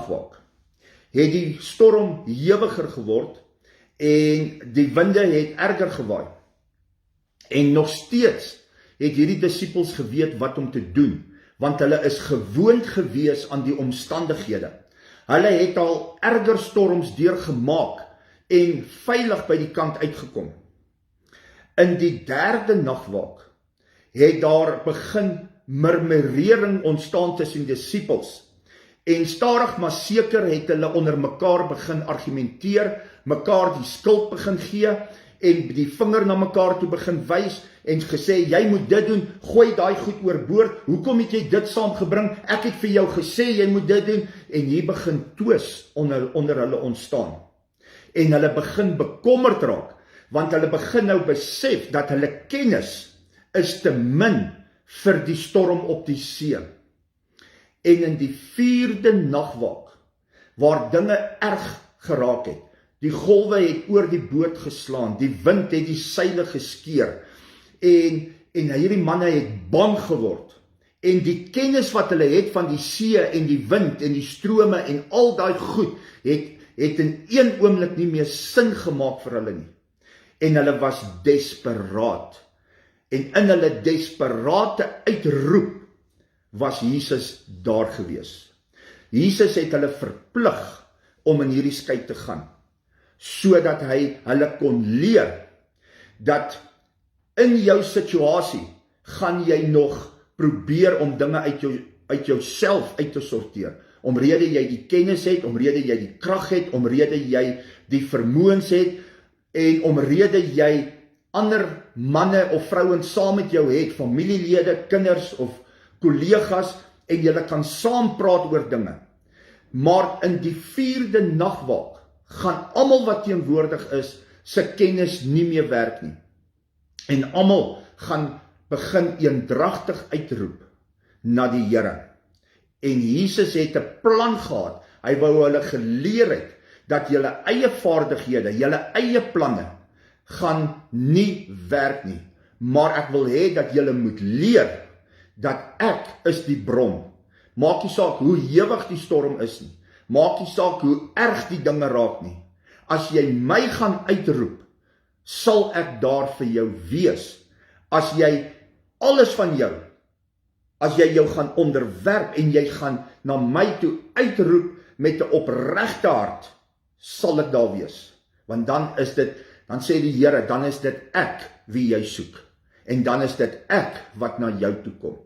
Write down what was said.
nagwaak, het die storm hewiger geword en die winde het erger gewaai. En nog steeds het hierdie disippels geweet wat om te doen, want hulle is gewoond gewees aan die omstandighede. Hulle het al erger storms deurgemaak en veilig by die kant uitgekom. In die derde nagwaak het daar begin murmurering ontstaan tussen die disippels. En stadig maar seker het hulle onder mekaar begin argumenteer, mekaar die skuld begin gee en die vinger na mekaar toe begin wys en gesê, jy moet dit doen, gooi daai goed oorboord, hoekom het jy dit saamgebring, ek het vir jou gesê, jy moet dit doen, en hier begin twis onder hulle ontstaan. En hulle begin bekommerd raak, want hulle begin nou besef dat hulle kennis is te min vir die storm op die see. En in die vierde nagwaak, waar dinge erg geraak het, die golwe het oor die boot geslaan, die wind het die seile geskeur, en hierdie manne het bang geword, en die kennis wat hulle het van die see en die wind en die strome en al daai goed, het in een oomblik nie meer sin gemaak vir hulle nie. En hulle was desperaat. En in hulle desperate uitroep was Jesus daar gewees. Jesus het hulle verplig om in hierdie skei te gaan, sodat hy hulle kon leer dat in jou situasie gaan jy nog probeer om dinge uit jouself uit te sorteer. Omrede jy die kennis het, omrede jy die krag het, omrede jy die vermoëns het, en omrede jy ander manne of vrouens saam met jou het, familielede, kinders of kollegas, en julle kan saam praat oor dinge. Maar in die vierde nagwaak gaan almal wat teenwoordig is, se kennis nie meer werk nie. En almal gaan begin eendragtig uitroep na die Here. En Jesus het 'n plan gehad. Hy wou hulle geleer het dat julle eie vaardighede, julle eie planne gaan nie werk nie. Maar ek wil hê dat julle moet leer dat ek is die bron. Maak nie saak hoe hewig die storm is nie. Maak nie saak hoe erg die dinge raak nie. As jy my gaan uitroep, sal ek daar vir jou wees. As jy alles van jou, as jy jou gaan onderwerp en jy gaan na my toe uitroep met 'n opregte hart, sal ek daar wees. Want dan sê die Here, dan is dit ek wie jy soek. En dan is dit ek wat na jou toe kom.